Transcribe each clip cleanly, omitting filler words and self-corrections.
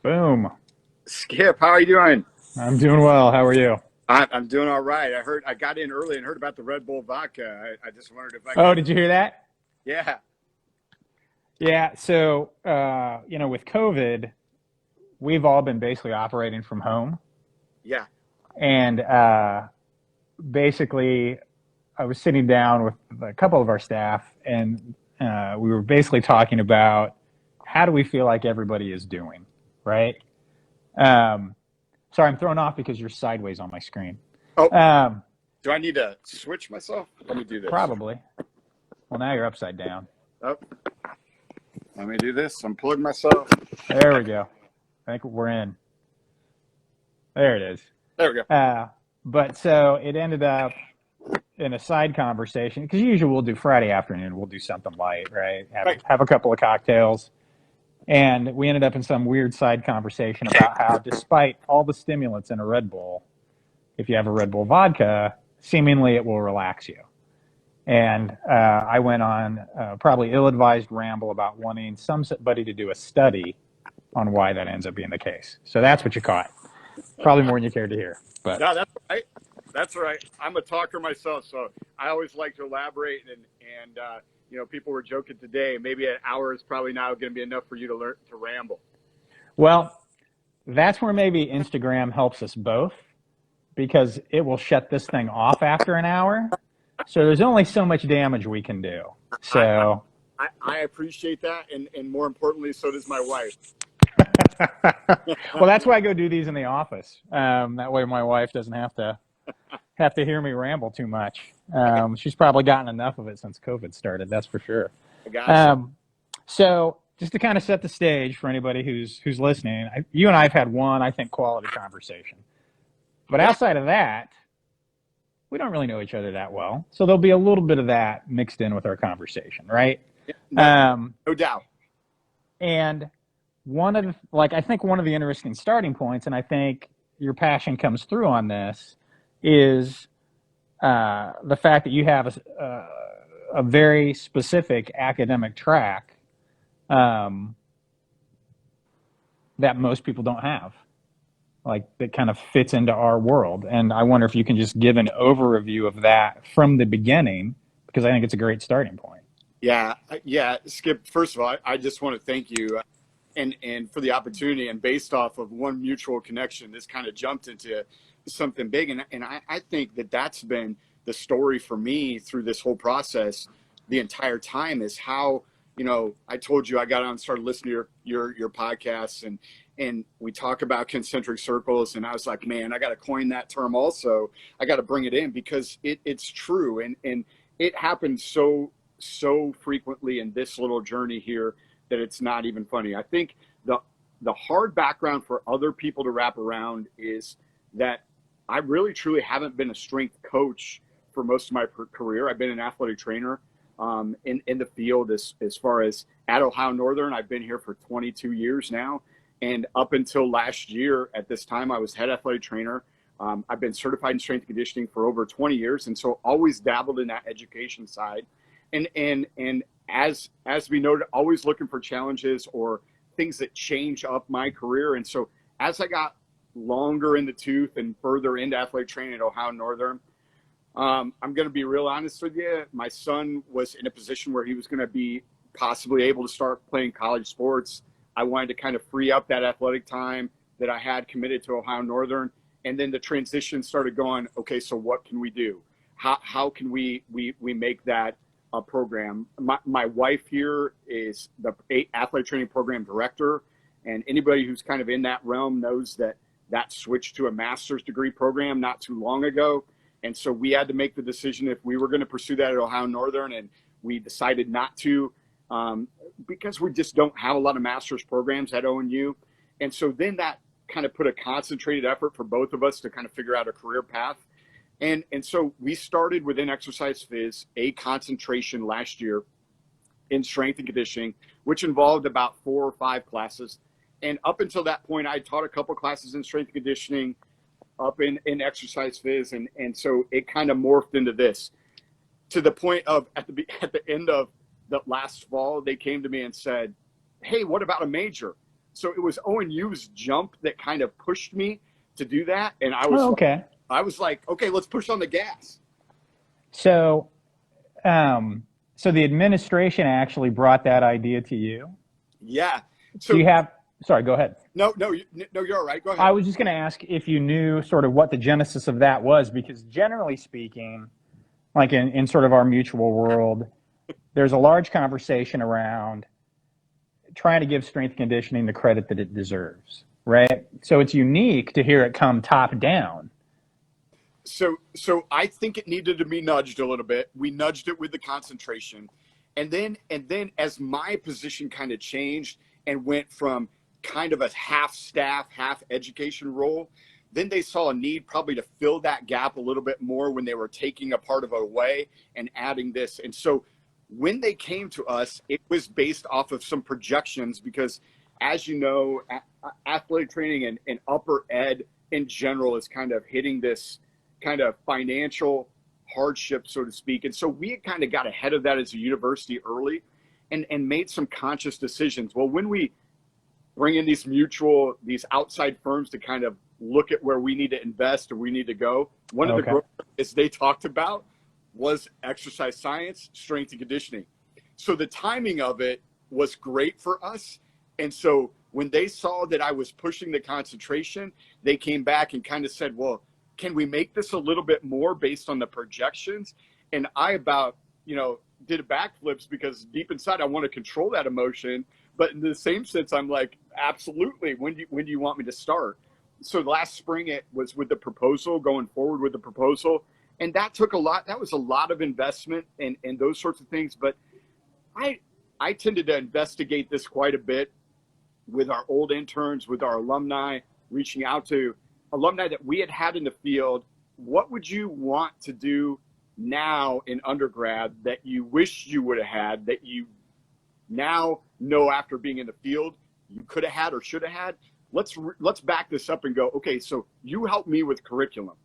Boom. Skip, how are you doing? I'm doing well. How are you? I'm doing all right. I got in early and heard about the Red Bull vodka. I just wondered if I Oh, could. did you hear that? Yeah, Yeah. So, with COVID, we've all been basically operating from home. yeah. And basically, I was sitting down with a couple of our staff, and we were basically talking about how do we feel like everybody is doing, right? Um, Sorry, I'm thrown off because you're sideways on my screen. Oh, Um, do I need to switch myself? Let me do this. Probably. Well, now you're upside down. Oh, let me do this. Unplug myself. There we go. I think we're in. There it is. There we go. But so it ended up in a side conversation because usually we'll do Friday afternoon. We'll do something light, right? Right. Have a couple of cocktails, and we ended up in some weird side conversation about how, despite all the stimulants in a Red Bull, if you have a Red Bull vodka, seemingly it will relax you. And I went on probably ill-advised ramble about wanting somebody to do a study on why that ends up being the case. So that's what you caught. Probably more than you cared to hear, but. No, that's right. That's right. I'm a talker myself, so I always like to elaborate. And people were joking today. Maybe an hour is probably now going to be enough for you to learn to ramble. Well, that's where maybe Instagram helps us both because it will shut this thing off after an hour. So there's only so much damage we can do. I So, I appreciate that, and more importantly, so does my wife. well, that's why I go do these in the office. That way my wife doesn't have to hear me ramble too much. She's probably gotten enough of it since COVID started. That's for sure. I got you. Um, so just to kind of set the stage for anybody who's listening, you and I have had one, I think, quality conversation. But Yeah. outside of that, we don't really know each other that well. So there'll be a little bit of that mixed in with our conversation, right? Yeah, no, Um, no doubt. and I think one of the interesting starting points, and I think your passion comes through on this, is the fact that you have a very specific academic track um, that most people don't have, like that kind of fits into our world. And I wonder if you can just give an overview of that from the beginning, because I think it's a great starting point. Yeah, yeah. Skip, first of all, I just want to thank you and for the opportunity. And based off of one mutual connection, this kind of jumped into something big. And I think that that's been the story for me through this whole process the entire time is how, I told you I got on and started listening to your podcasts and we talk about concentric circles. And I was like, man, I got to coin that term also. I got to bring it in because it's true. And it happens so frequently in this little journey here that it's not even funny. I think the hard background for other people to wrap around is that I really truly haven't been a strength coach for most of my career. I've been an athletic trainer in the field as far as at Ohio Northern. I've been here for 22 years now. And up until last year at this time, I was head athletic trainer. I've been certified in strength and conditioning for over 20 years. And so always dabbled in that education side. And as we noted, always looking for challenges or things that change up my career. And so as I got longer in the tooth and further into athletic training at Ohio Northern, I'm going to be real honest with you. My son was in a position where he was going to be possibly able to start playing college sports. I wanted to kind of free up that athletic time that I had committed to Ohio Northern. And then the transition started going, okay, so what can we do? How can we make that a program? My wife here is the athletic training program director. And anybody who's kind of in that realm knows that switched to a master's degree program not too long ago. And so we had to make the decision if we were going to pursue that at Ohio Northern, and we decided not to because we just don't have a lot of master's programs at ONU. And so then that kind of put a concentrated effort for both of us to kind of figure out a career path. And so we started within Exercise Phys a concentration last year in strength and conditioning, which involved about 4 or 5 classes. And up until that point, I taught a couple classes in strength and conditioning up in Exercise Phys. And so it kind of morphed into this to the point of at the end of the last fall, they came to me and said, hey, what about a major? So it was ONU's jump that kind of pushed me to do that. And Oh, okay. I was like, okay, let's push on the gas. So, so the administration actually brought that idea to you. Yeah. Do So you have? Sorry, go ahead. no, you're all right. Go I ahead. was just going to ask if you knew sort of what the genesis of that was, because generally speaking, like in sort of our mutual world, there's a large conversation around trying to give strength conditioning the credit that it deserves, right? So it's unique to hear it come top down. So I think it needed to be nudged a little bit. We nudged it with the concentration. And then as my position kind of changed and went from kind of a half staff, half education role, then they saw a need probably to fill that gap a little bit more when they were taking a part of it away and adding this. And so when they came to us, it was based off of some projections because, as you know, athletic training and upper ed in general is kind of hitting this kind of financial hardship, so to speak. And so we kind of got ahead of that as a university early and made some conscious decisions. Well, when we bring in these outside firms to kind of look at where we need to invest or we need to go, one of the growth areas they talked about was exercise science, strength and conditioning. So the timing of it was great for us. And so when they saw that I was pushing the concentration, they came back and kind of said, well, can we make this a little bit more based on the projections? And I did backflips because deep inside I want to control that emotion. But in the same sense, I'm like, absolutely. When do you want me to start? So last spring it was with the proposal, going forward with the proposal. And that took a lot. That was a lot of investment and those sorts of things. But I tended to investigate this quite a bit with our old interns, with our alumni, reaching out to alumni that we had in the field. What would you want to do now in undergrad that you wish you would have had, that you now know after being in the field you could have had or should have had? Let's back this up and go, okay, so you helped me with curriculum.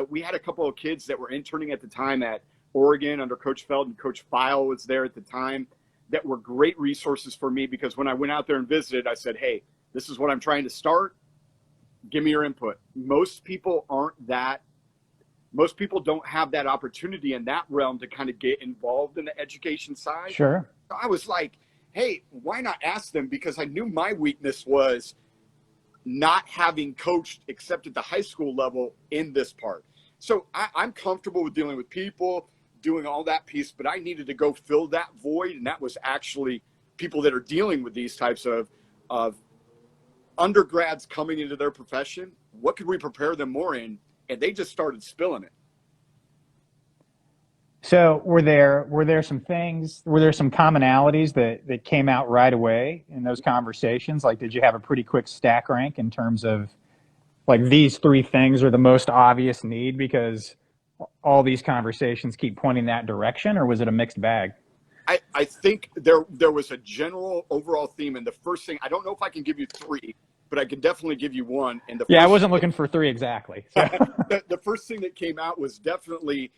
We had a couple of kids that were interning at the time at Oregon under Coach Feld, and Coach File was there at the time, that were great resources for me because when I went out there and visited, I said, hey, this is what I'm trying to start. Give me your input. Most people don't have that opportunity in that realm to kind of get involved in the education side. Sure. So I was like, hey, why not ask them? Because I knew my weakness was not having coached except at the high school level in this part. So I'm comfortable with dealing with people, doing all that piece, but I needed to go fill that void. And that was actually people that are dealing with these types of undergrads coming into their profession. What could we prepare them more in? And they just started spilling it. So were there some commonalities that came out right away in those conversations? Like, did you have a pretty quick stack rank in terms of like these three things are the most obvious need because all these conversations keep pointing that direction, or was it a mixed bag? I think there was a general overall theme. And the first thing, I don't know if I can give you three, but I can definitely give you one. And I wasn't looking for three exactly. So. The first thing that came out was definitely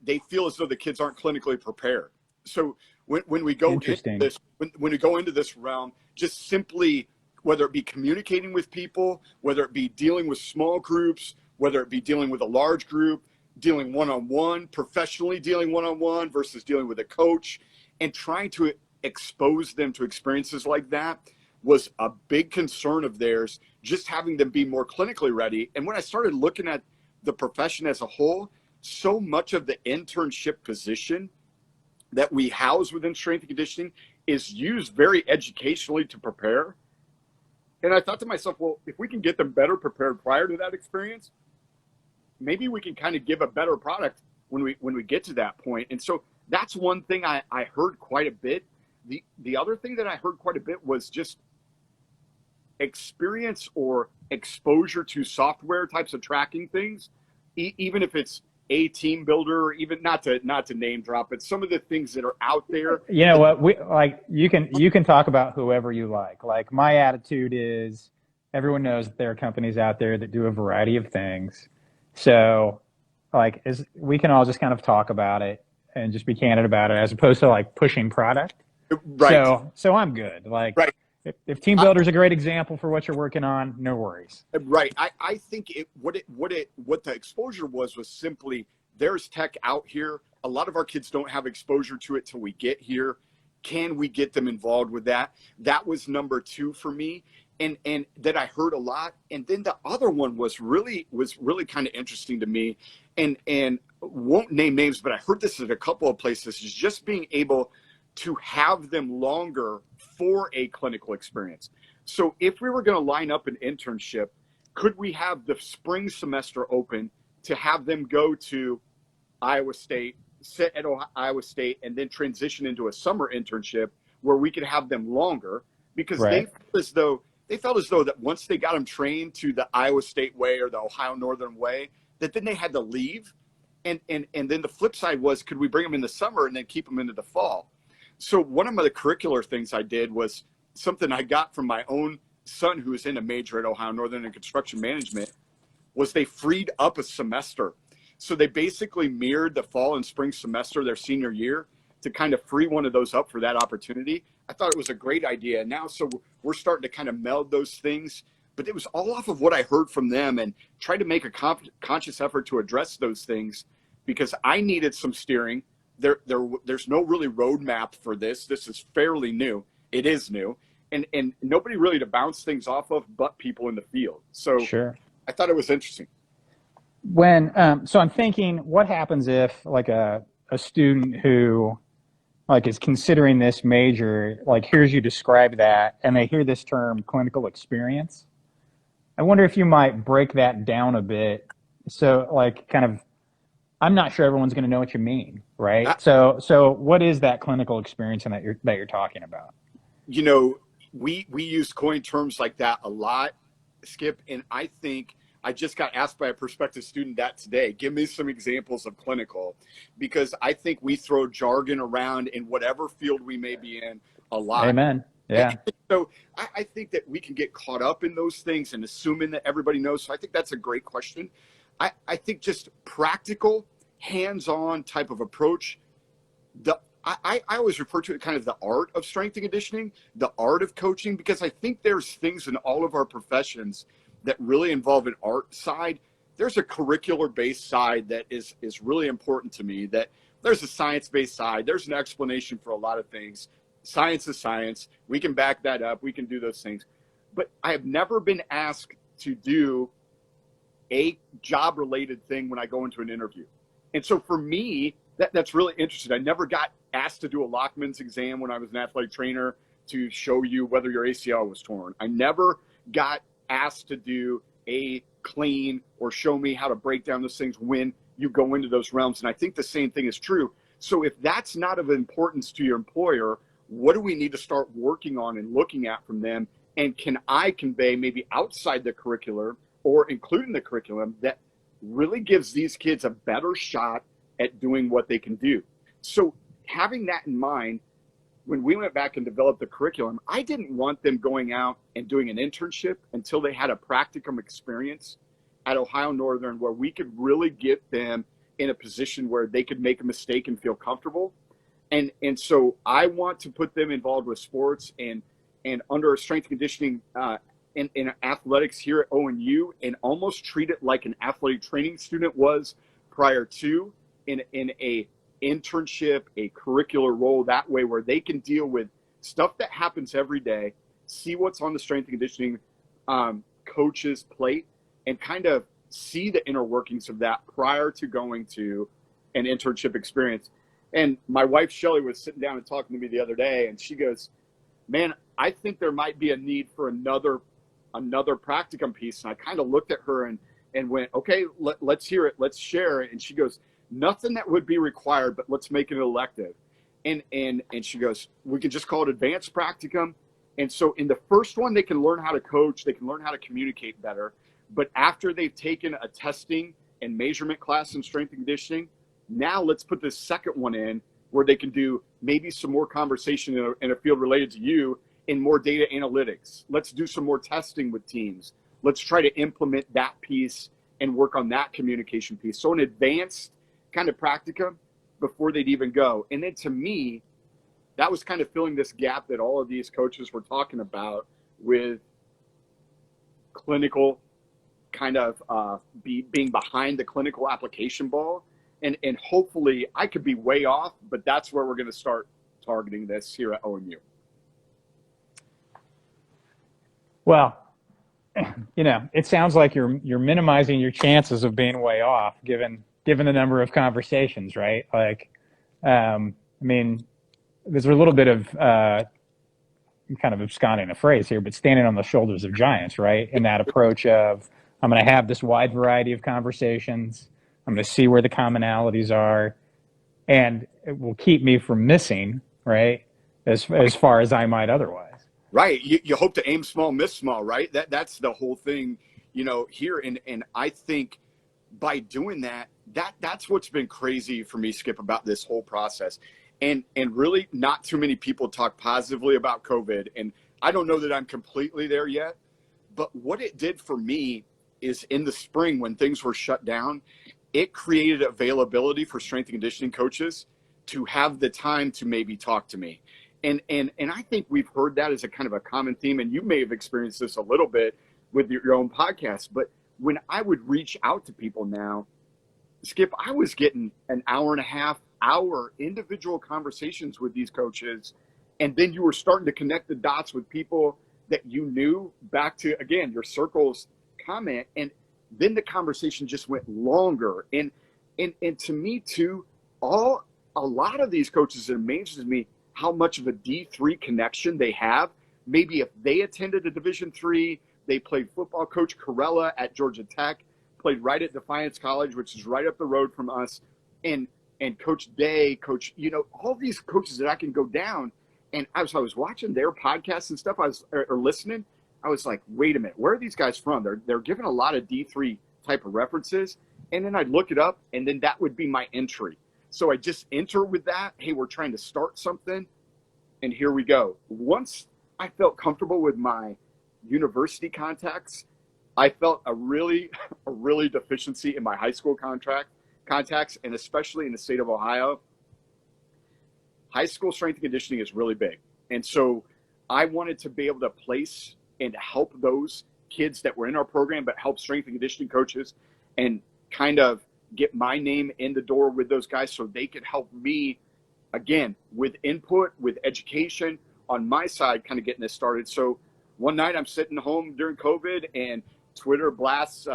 they feel as though the kids aren't clinically prepared. So when we go into this, when we go into this realm, just simply, whether it be communicating with people, whether it be dealing with small groups, whether it be dealing with a large group, dealing one-on-one, professionally dealing one-on-one versus dealing with a coach, and trying to expose them to experiences like that was a big concern of theirs, just having them be more clinically ready. And when I started looking at the profession as a whole, so much of the internship position that we house within strength and conditioning is used very educationally to prepare. And I thought to myself, well, if we can get them better prepared prior to that experience, maybe we can kind of give a better product when we get to that point. And so that's one thing I heard quite a bit. The other thing that I heard quite a bit was just experience or exposure to software types of tracking things, even if it's a team builder, or even not to name drop, but some of the things that are out there. You know what? You can talk about whoever you like. Like, my attitude is, everyone knows that there are companies out there that do a variety of things. So, like, we can all just kind of talk about it and just be candid about it, as opposed to like pushing product. Right. So I'm good. Like, right. If Team Builder is a great example for what you're working on, no worries. Right. I think what the exposure was simply there's tech out here. A lot of our kids don't have exposure to it till we get here. Can we get them involved with that? That was number two for me. And that I heard a lot. And then the other one was really kind of interesting to me. And won't name names, but I heard this at a couple of places, is just being able to have them longer for a clinical experience. So if we were going to line up an internship, could we have the spring semester open to have them go to Iowa State, sit at Iowa State, and then transition into a summer internship where we could have them longer, because Right. they felt as though that once they got them trained to the Iowa State way or the Ohio Northern way, that then they had to leave. And then the flip side was, could we bring them in the summer and then keep them into the fall? So one of the curricular things I did was something I got from my own son, who was in a major at Ohio Northern in construction management, was they freed up a semester. So they basically mirrored the fall and spring semester their senior year to kind of free one of those up for that opportunity. I thought it was a great idea. Now, so we're starting to kind of meld those things, but it was all off of what I heard from them and try to make a conscious effort to address those things, because I needed some steering. There's no really roadmap for this. This is fairly new. It is new. And nobody really to bounce things off of but people in the field. So Sure. I thought it was interesting. So I'm thinking, what happens if like a student who like is considering this major, like hears you describe that and they hear this term clinical experience? I wonder if you might break that down a bit. So like kind of, I'm not sure everyone's going to know what you mean, right? So what is that clinical experience and that you're talking about? You know, we use coin terms like that a lot, Skip, and I think I just got asked by a prospective student that today, give me some examples of clinical, because I think we throw jargon around in whatever field we may be in a lot. Amen. Yeah. So I think that we can get caught up in those things and assuming that everybody knows. So I think that's a great question. I think just practical, hands-on type of approach. I always refer to it kind of the art of strength and conditioning, the art of coaching, because I think there's things in all of our professions that really involve an art side. There's a curricular-based side that is really important to me, that there's a science-based side. There's an explanation for a lot of things. Science is science. We can back that up. We can do those things. But I have never been asked to do a job-related thing when I go into an interview. And so for me, that's really interesting. I never got asked to do a Lockman's exam when I was an athletic trainer to show you whether your ACL was torn. I never got asked to do a clean or show me how to break down those things when you go into those realms. And I think the same thing is true. So if that's not of importance to your employer, what do we need to start working on and looking at from them? And can I convey maybe outside the curricular or including the curriculum that really gives these kids a better shot at doing what they can do? So having that in mind, when we went back and developed the curriculum, I didn't want them going out and doing an internship until they had a practicum experience at Ohio Northern where we could really get them in a position where they could make a mistake and feel comfortable. And so I want to put them involved with sports and under strength and conditioning in athletics here at ONU, and almost treat it like an athletic training student was prior to, in a internship, a curricular role that way, where they can deal with stuff that happens every day, see what's on the strength and conditioning coach's plate, and kind of see the inner workings of that prior to going to an internship experience. And my wife, Shelly, was sitting down and talking to me the other day, and she goes, man, I think there might be a need for another practicum piece. And I kind of looked at her and went, okay, let's hear it. Let's share it. And she goes, nothing that would be required, but let's make it elective. And she goes, we can just call it advanced practicum. And so in the first one, they can learn how to coach. They can learn how to communicate better. But after they've taken a testing and measurement class in strength and conditioning, now let's put this second one in where they can do maybe some more conversation in a field related to you in more data analytics. Let's do some more testing with teams. Let's try to implement that piece and work on that communication piece. So an advanced kind of practicum before they'd even go. And then to me, that was kind of filling this gap that all of these coaches were talking about with clinical kind of being behind the clinical application ball. And hopefully I could be way off, but that's where we're going to start targeting this here at OMU. Well, it sounds like you're minimizing your chances of being way off given the number of conversations, right? Like, I mean, there's a little bit of I'm kind of absconding a phrase here, but standing on the shoulders of giants, right? In that approach of I'm going to have this wide variety of conversations. I'm going to see where the commonalities are, and it will keep me from missing, right? As far as I might otherwise. Right. You hope to aim small, miss small, right? That's the whole thing, here. And I think by doing that's what's been crazy for me, Skip, about this whole process. And really not too many people talk positively about COVID. And I don't know that I'm completely there yet, but what it did for me is in the spring when things were shut down, it created availability for strength and conditioning coaches to have the time to maybe talk to me. And I think we've heard that as a kind of a common theme, and you may have experienced this a little bit with your own podcast. But when I would reach out to people now, Skip, I was getting an hour and a half, hour individual conversations with these coaches. And then you were starting to connect the dots with people that you knew, back to, again, your circles comment. And then the conversation just went longer. And to me too, a lot of these coaches, it amazes me how much of a D3 connection they have. Maybe if they attended a Division III, they played football. Coach Corella at Georgia Tech played right at Defiance College, which is right up the road from us. And Coach Day, all these coaches that I can go down. And as I was watching their podcasts and stuff, or listening, I was like, wait a minute, where are these guys from? They're giving a lot of D3 type of references. And then I'd look it up, and then that would be my entry. So I just enter with that. Hey, we're trying to start something, and here we go. Once I felt comfortable with my university contacts, I felt a really deficiency in my high school contacts, and especially in the state of Ohio. High school strength and conditioning is really big. And so I wanted to be able to place and help those kids that were in our program, but help strength and conditioning coaches and kind of get my name in the door with those guys so they could help me, again, with input, with education on my side, kind of getting this started. So one night I'm sitting home during COVID, and Twitter blasts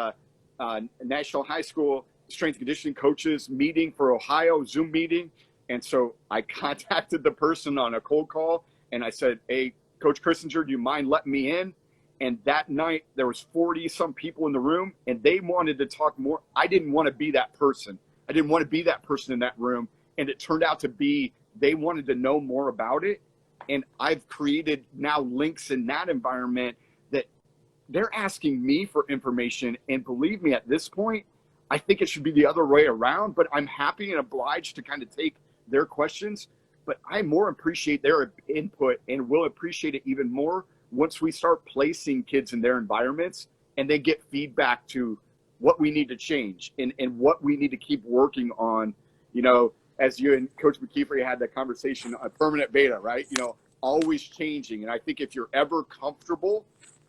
National High School Strength and Conditioning Coaches meeting for Ohio, Zoom meeting. And so I contacted the person on a cold call, and I said, hey, Coach Christinger, do you mind letting me in? And that night there was 40 some people in the room, and they wanted to talk more. I didn't want to be that person. I didn't want to be that person in that room. And it turned out to be, they wanted to know more about it. And I've created now links in that environment that they're asking me for information. And believe me, at this point, I think it should be the other way around, but I'm happy and obliged to kind of take their questions. But I more appreciate their input, and will appreciate it even more once we start placing kids in their environments and they get feedback to what we need to change and what we need to keep working on. As you and Coach McKeefer had that conversation on permanent beta, right? Always changing. And I think if you're ever comfortable,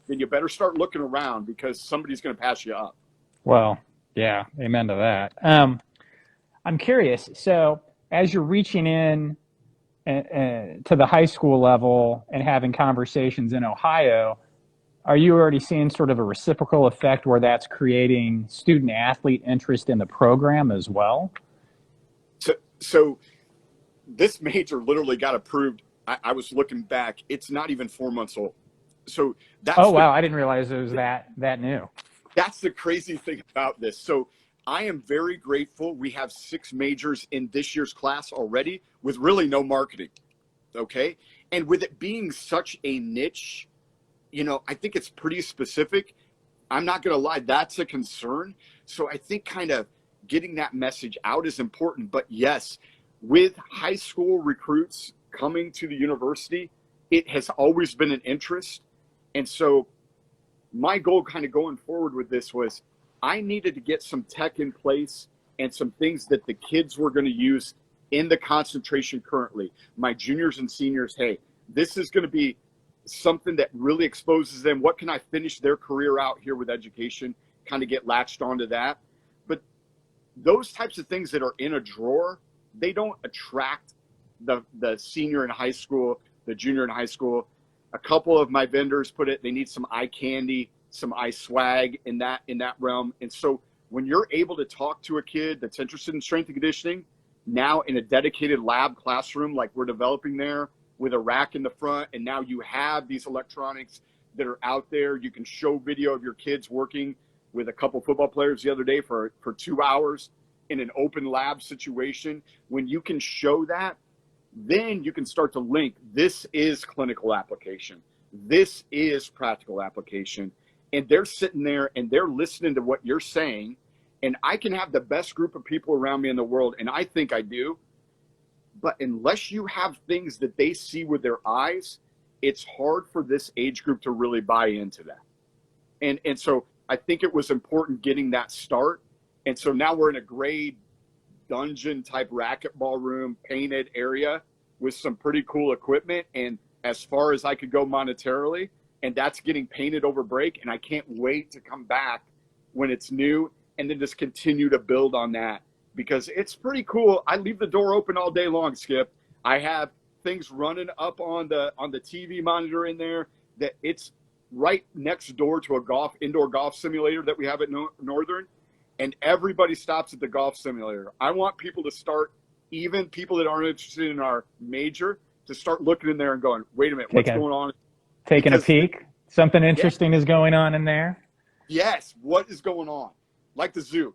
then you better start looking around, because somebody's going to pass you up. Well, yeah, amen to that. I'm curious. So as you're reaching in to the high school level and having conversations in Ohio, are you already seeing sort of a reciprocal effect where that's creating student athlete interest in the program as well? So this major literally got approved. I was looking back. It's not even 4 months old. So that's wow. I didn't realize it was that new. That's the crazy thing about this. So I am very grateful. We have 6 majors in this year's class already with really no marketing. Okay. And with it being such a niche, I think it's pretty specific. I'm not going to lie. That's a concern. So I think kind of getting that message out is important. But yes, with high school recruits coming to the university, it has always been an interest. And so my goal kind of going forward with this was I needed to get some tech in place and some things that the kids were going to use in the concentration currently, my juniors and seniors, hey, this is going to be something that really exposes them. What can I finish their career out here with education? Kind of get latched onto that. But those types of things that are in a drawer, they don't attract the senior in high school, the junior in high school. A couple of my vendors put it, they need some eye candy, some eye swag in that realm. And so when you're able to talk to a kid that's interested in strength and conditioning, now in a dedicated lab classroom like we're developing there with a rack in the front, and now you have these electronics that are out there. You can show video of your kids working with a couple football players the other day for 2 hours in an open lab situation. When you can show that, then you can start to link, this is clinical application. This is practical application. And they're sitting there and they're listening to what you're saying. And I can have the best group of people around me in the world, and I think I do. But unless you have things that they see with their eyes, it's hard for this age group to really buy into that. And so I think it was important getting that start. And so now we're in a grade dungeon type racquetball room, painted area with some pretty cool equipment. And as far as I could go monetarily, and that's getting painted over break. And I can't wait to come back when it's new and then just continue to build on that, because it's pretty cool. I leave the door open all day long, Skip. I have things running up on the TV monitor in there that it's right next door to a indoor golf simulator that we have at Northern. And everybody stops at the golf simulator. I want people to start, even people that aren't interested in our major, to start looking in there and going, wait a minute, what's going on? Taking a peek. Something interesting is going on in there. Yes. What is going on? Like the zoo.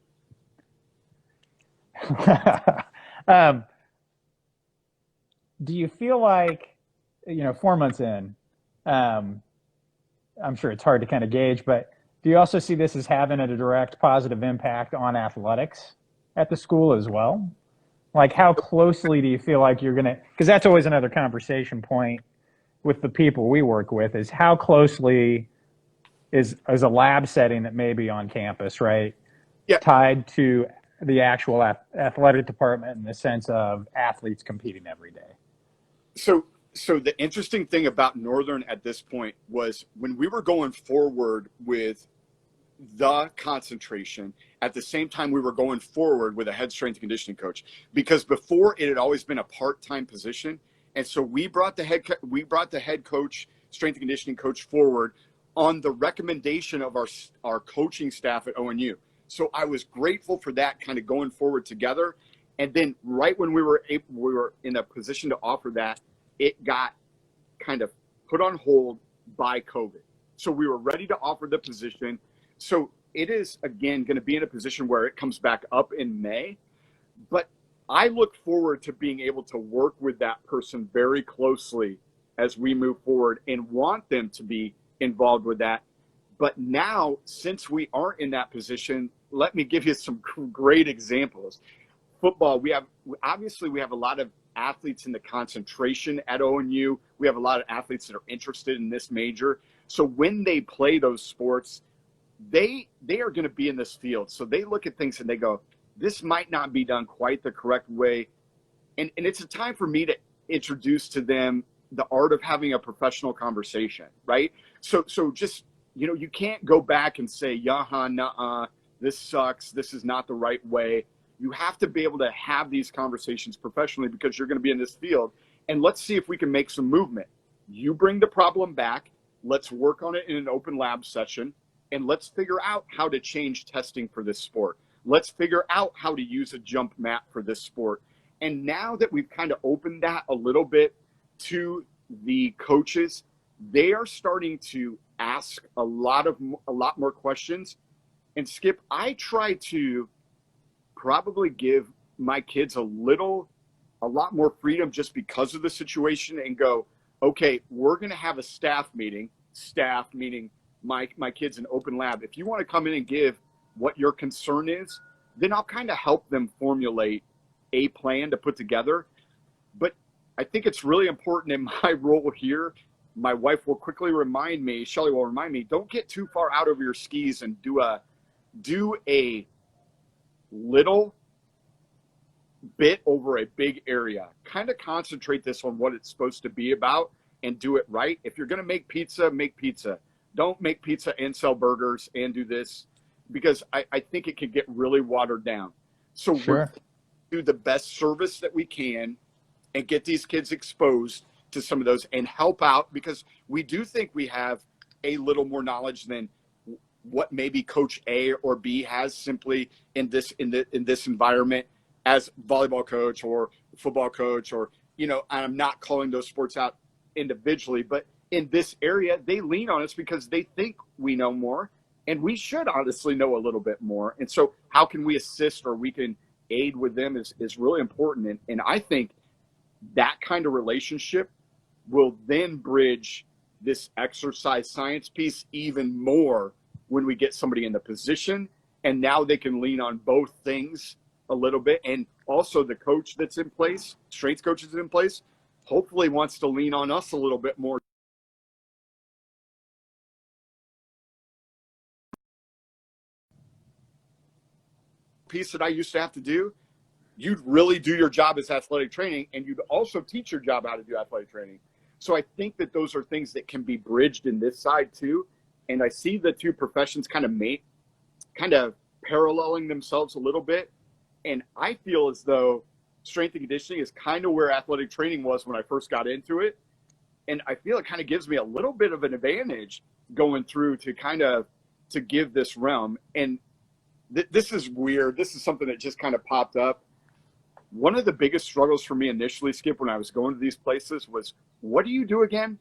Do you feel like, 4 months in, I'm sure it's hard to kind of gauge, but do you also see this as having a direct positive impact on athletics at the school as well? Like, how closely do you feel like you're going to, because that's always another conversation point with the people we work with, is how closely is a lab setting that may be on campus, right? Yeah. Tied to the actual athletic department in the sense of athletes competing every day. So the interesting thing about Northern at this point was when we were going forward with the concentration, at the same time we were going forward with a head strength and conditioning coach, because before it had always been a part-time position. And so we brought the head coach, strength and conditioning coach, forward on the recommendation of our coaching staff at ONU. So I was grateful for that, kind of going forward together. And then right when we were in a position to offer that, it got kind of put on hold by COVID. So we were ready to offer the position. So it is, again, going to be in a position where it comes back up in May. But I look forward to being able to work with that person very closely as we move forward and want them to be involved with that. But now, since we aren't in that position, let me give you some great examples. Football, we have a lot of athletes in the concentration at ONU. We have a lot of athletes that are interested in this major. So when they play those sports, they are going to be in this field. So they look at things and they go, this might not be done quite the correct way. And it's a time for me to introduce to them the art of having a professional conversation, right? So just, you can't go back and say, yaha, nuh-uh, this sucks, this is not the right way. You have to be able to have these conversations professionally because you're going to be in this field. And let's see if we can make some movement. You bring the problem back. Let's work on it in an open lab session. And let's figure out how to change testing for this sport. Let's figure out how to use a jump map for this sport. And now that we've kind of opened that a little bit to the coaches, they are starting to ask a lot more questions. And Skip, I try to probably give my kids a lot more freedom just because of the situation, and go, okay, we're going to have a staff meeting, meaning my kids in open lab. If you want to come in and give what your concern is, then I'll kind of help them formulate a plan to put together. But I think it's really important in my role here. My wife will quickly remind me, Shelly will remind me, don't get too far out over your skis and do a little bit over a big area. Kind of concentrate this on what it's supposed to be about and do it right. If you're going to make pizza, make pizza. Don't make pizza and sell burgers and do this, because I think it can get really watered down. So we're Sure. do the best service that we can and get these kids exposed to some of those and help out, because we do think we have a little more knowledge than what maybe coach A or B has simply in this environment as volleyball coach or football coach, or I'm not calling those sports out individually, but in this area they lean on us because they think we know more, and we should honestly know a little bit more. And so how can we assist or we can aid with them is really important. And I think that kind of relationship will then bridge this exercise science piece even more when we get somebody in the position, and now they can lean on both things a little bit. And also the coach that's in place, strength coach that's in place, hopefully wants to lean on us a little bit more. Piece that I used to have to do, you'd really do your job as athletic training, and you'd also teach your job how to do athletic training. So I think that those are things that can be bridged in this side too. And I see the two professions kind of paralleling themselves a little bit. And I feel as though strength and conditioning is kind of where athletic training was when I first got into it. And I feel it kind of gives me a little bit of an advantage going through to give this realm. And this is weird. This is something that just kind of popped up. One of the biggest struggles for me initially, Skip, when I was going to these places was, what do you do again?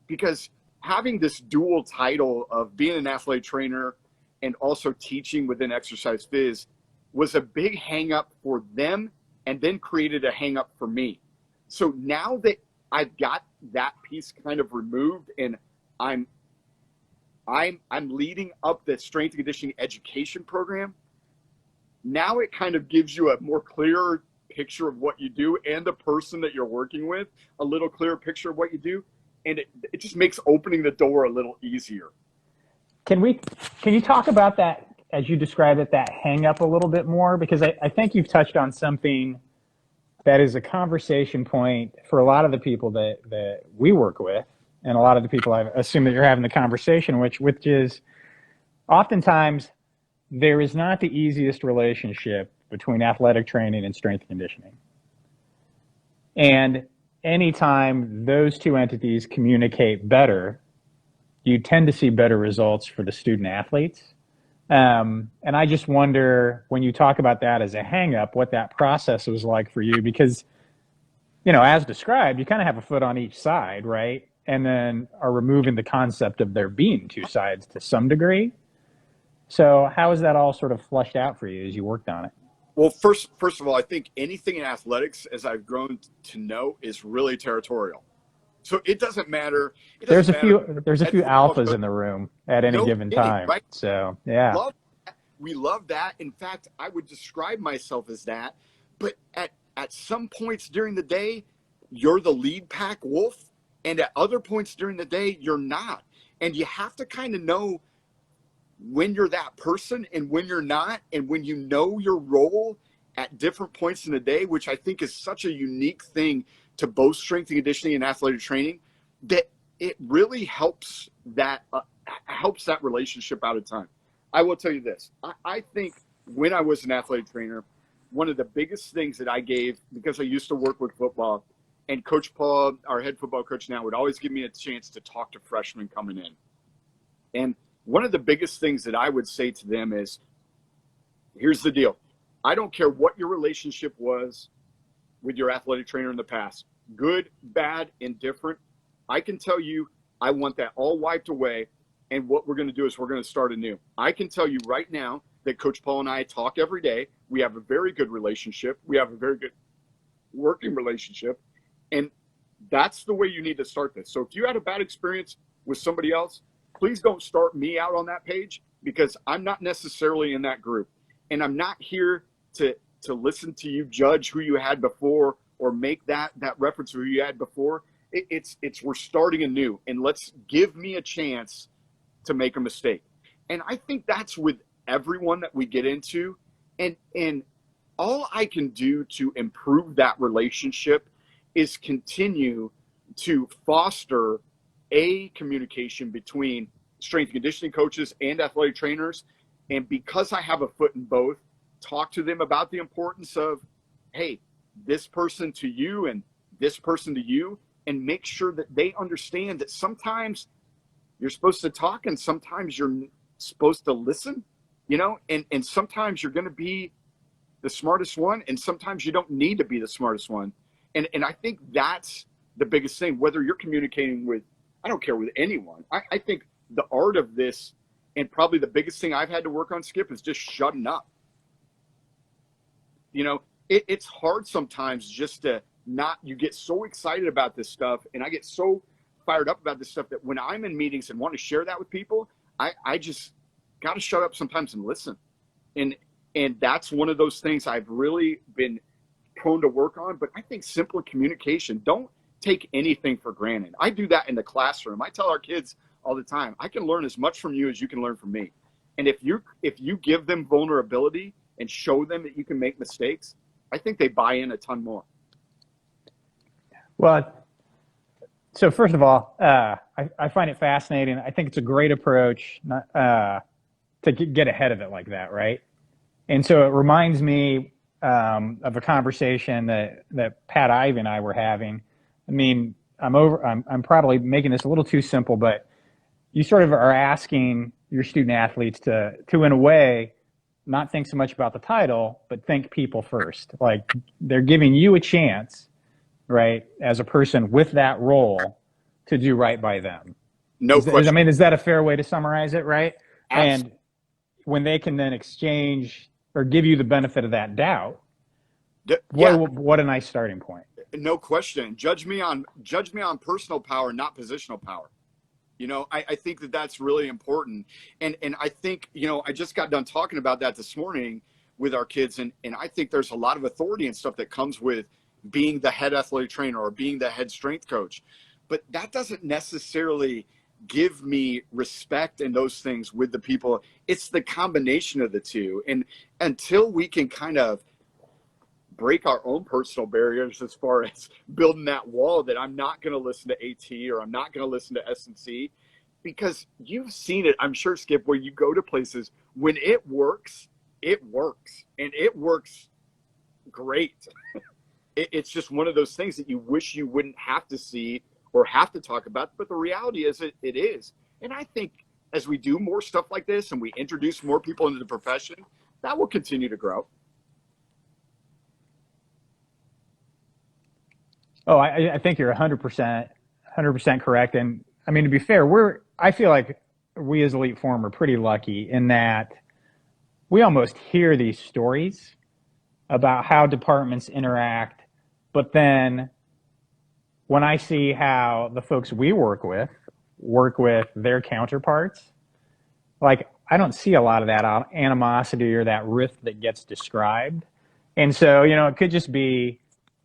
Because having this dual title of being an athletic trainer and also teaching within exercise phys was a big hang up for them, and then created a hang up for me. So now that I've got that piece kind of removed, and I'm leading up the strength and conditioning education program, now it kind of gives you a more clear picture of what you do, and the person that you're working with a little clearer picture of what you do. And it just makes opening the door a little easier. Can you talk about that, as you describe it, that hang up a little bit more? Because I think you've touched on something that is a conversation point for a lot of the people that we work with, and a lot of the people I assume that you're having the conversation which is oftentimes there is not the easiest relationship between athletic training and strength and conditioning. And anytime those two entities communicate better, you tend to see better results for the student athletes. And I just wonder, when you talk about that as a hang up, what that process was like for you, because, as described, you kind of have a foot on each side, right? And then are removing the concept of there being two sides to some degree. So how is that all sort of flushed out for you as you worked on it? Well, first of all, I think anything in athletics, as I've grown to know, is really territorial. So it doesn't matter. There's a few alphas in the room at any No given kidding, time. right? So yeah. We love that. In fact, I would describe myself as that. But at some points during the day, you're the lead pack wolf, and at other points during the day, you're not. And you have to kind of know when you're that person and when you're not, and when you know your role at different points in the day, which I think is such a unique thing to both strength and conditioning and athletic training, that it really helps that relationship out of time. I will tell you this. I think when I was an athletic trainer, one of the biggest things that I gave, because I used to work with football, and Coach Paul, our head football coach now, would always give me a chance to talk to freshmen coming in. And one of the biggest things that I would say to them is, here's the deal. I don't care what your relationship was with your athletic trainer in the past, good, bad, indifferent. I can tell you, I want that all wiped away. And what we're going to do is we're going to start anew. I can tell you right now that Coach Paul and I talk every day. We have a very good relationship. We have a very good working relationship. And that's the way you need to start this. So if you had a bad experience with somebody else, please don't start me out on that page, because I'm not necessarily in that group. And I'm not here to listen to you judge who you had before, or make that reference to who you had before. It's we're starting anew, and let's give me a chance to make a mistake. And I think that's with everyone that we get into. And all I can do to improve that relationship is continue to foster a communication between strength and conditioning coaches and athletic trainers. And because I have a foot in both, talk to them about the importance of, hey, this person to you and this person to you, and make sure that they understand that sometimes you're supposed to talk and sometimes you're supposed to listen, and sometimes you're going to be the smartest one, and sometimes you don't need to be the smartest one. And I think that's the biggest thing, whether you're communicating with, I don't care, with anyone. I think the art of this, and probably the biggest thing I've had to work on, Skip, is just shutting up. It's hard sometimes just to not, you get so excited about this stuff, and I get so fired up about this stuff that when I'm in meetings and want to share that with people, I just got to shut up sometimes and listen. And that's one of those things I've really been prone to work on. But I think simple communication, don't take anything for granted. I do that in the classroom. I tell our kids all the time, I can learn as much from you as you can learn from me. And if you give them vulnerability and show them that you can make mistakes, I think they buy in a ton more. Well, so first of all, I find it fascinating. I think it's a great approach to get ahead of it like that, right? And so it reminds me of a conversation that Pat Ivey and I were having. I mean, I'm probably making this a little too simple, but you sort of are asking your student athletes to in a way, not think so much about the title, but think people first. Like, they're giving you a chance, right, as a person with that role, to do right by them. No question. Is that a fair way to summarize it, right? Absolutely. And when they can then exchange or give you the benefit of that doubt, what a nice starting point. No question. Judge me on personal power, not positional power. I think that that's really important. And I think, I just got done talking about that this morning with our kids. And I think there's a lot of authority and stuff that comes with being the head athletic trainer or being the head strength coach. But that doesn't necessarily give me respect and those things with the people. It's the combination of the two. And until we can kind of break our own personal barriers as far as building that wall that I'm not going to listen to AT or I'm not going to listen to S&C, because you've seen it, I'm sure, Skip, where you go to places when it works, and it works great. It's just one of those things that you wish you wouldn't have to see or have to talk about, but the reality is it is. And I think as we do more stuff like this and we introduce more people into the profession, that will continue to grow. Oh, I think you're 100% correct. And I mean, to be fair, I feel like we as EliteForm are pretty lucky in that we almost hear these stories about how departments interact, but then when I see how the folks we work with their counterparts, like, I don't see a lot of that animosity or that rift that gets described. And so, it could just be,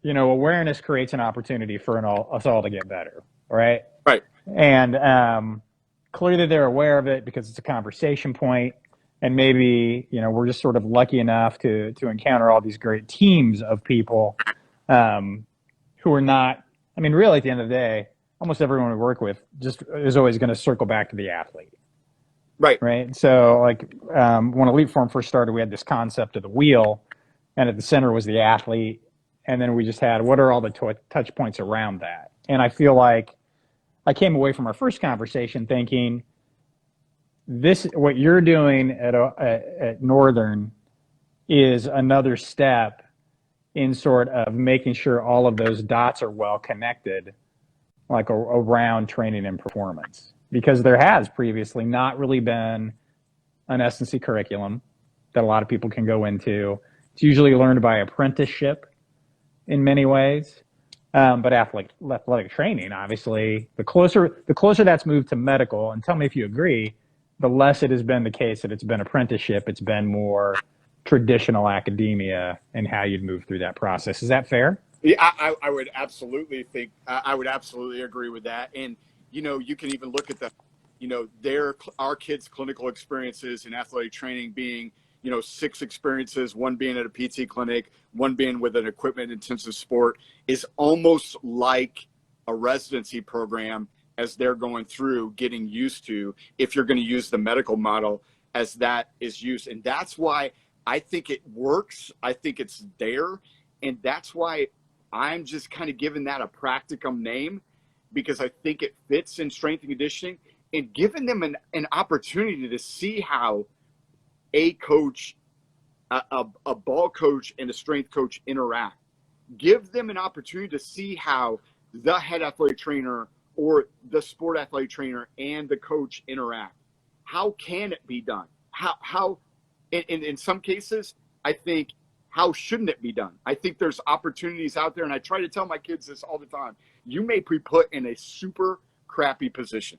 awareness creates an opportunity for us all to get better, right? Right. And clearly they're aware of it because it's a conversation point, and maybe we're just sort of lucky enough to encounter all these great teams of people who are not. I mean, really, at the end of the day, almost everyone we work with just is always going to circle back to the athlete. Right. Right. So, like, when EliteForm first started, we had this concept of the wheel, and at the center was the athlete. And then we just had, what are all the touch points around that? And I feel like I came away from our first conversation thinking, what you're doing at Northern is another step in sort of making sure all of those dots are well connected, like around training and performance. Because there has previously not really been an S&C curriculum that a lot of people can go into. It's usually learned by apprenticeship in many ways. But athletic training, obviously, the closer that's moved to medical, and tell me if you agree, the less it has been the case that it's been apprenticeship. It's been more traditional academia and how you'd move through that process. Is that fair? Yeah, I would absolutely think, I would absolutely agree with that. And, you can even look at our kids' clinical experiences in athletic training being, 6 experiences, one being at a PT clinic, one being with an equipment intensive sport, is almost like a residency program as they're going through getting used to, if you're going to use the medical model as that is used. And that's why I think it works. I think it's there. And that's why I'm just kind of giving that a practicum name, because I think it fits in strength and conditioning, and giving them an opportunity to see how a coach, a ball coach and a strength coach interact. Give them an opportunity to see how the head athletic trainer or the sport athletic trainer and the coach interact. How can it be done? How in some cases, I think, how shouldn't it be done? I think there's opportunities out there, and I try to tell my kids this all the time. You may be put in a super crappy position,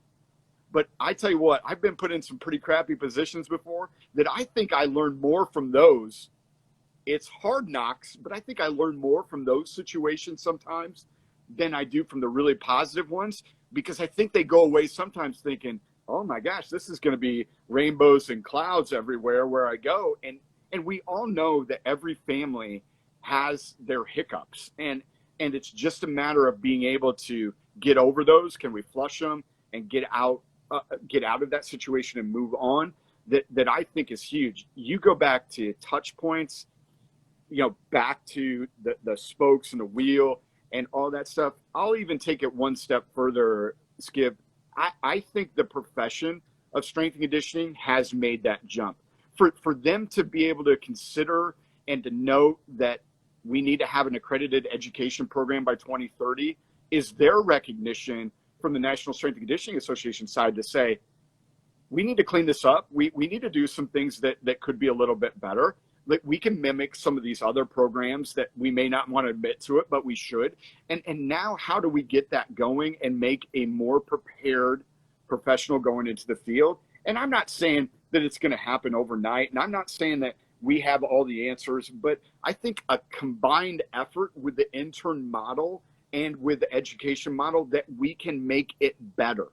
but I tell you what, I've been put in some pretty crappy positions before that I think I learned more from those. It's hard knocks, but I think I learned more from those situations sometimes than I do from the really positive ones, because I think they go away sometimes thinking, oh my gosh, this is going to be rainbows and clouds everywhere where I go. And we all know that every family has their hiccups, and it's just a matter of being able to get over those. Can we flush them and get out of that situation and move on? That I think is huge. You go back to touch points, back to the spokes and the wheel and all that stuff. I'll even take it one step further, Skip. I think the profession of strength and conditioning has made that jump. For them to be able to consider and to know that we need to have an accredited education program by 2030 is their recognition from the National Strength and Conditioning Association side to say, we need to clean this up. We need to do some things that could be a little bit better. Like, we can mimic some of these other programs that we may not want to admit to it, but we should. And now how do we get that going and make a more prepared professional going into the field? And I'm not saying that it's going to happen overnight, and I'm not saying that we have all the answers, but I think a combined effort with the intern model and with the education model, that we can make it better.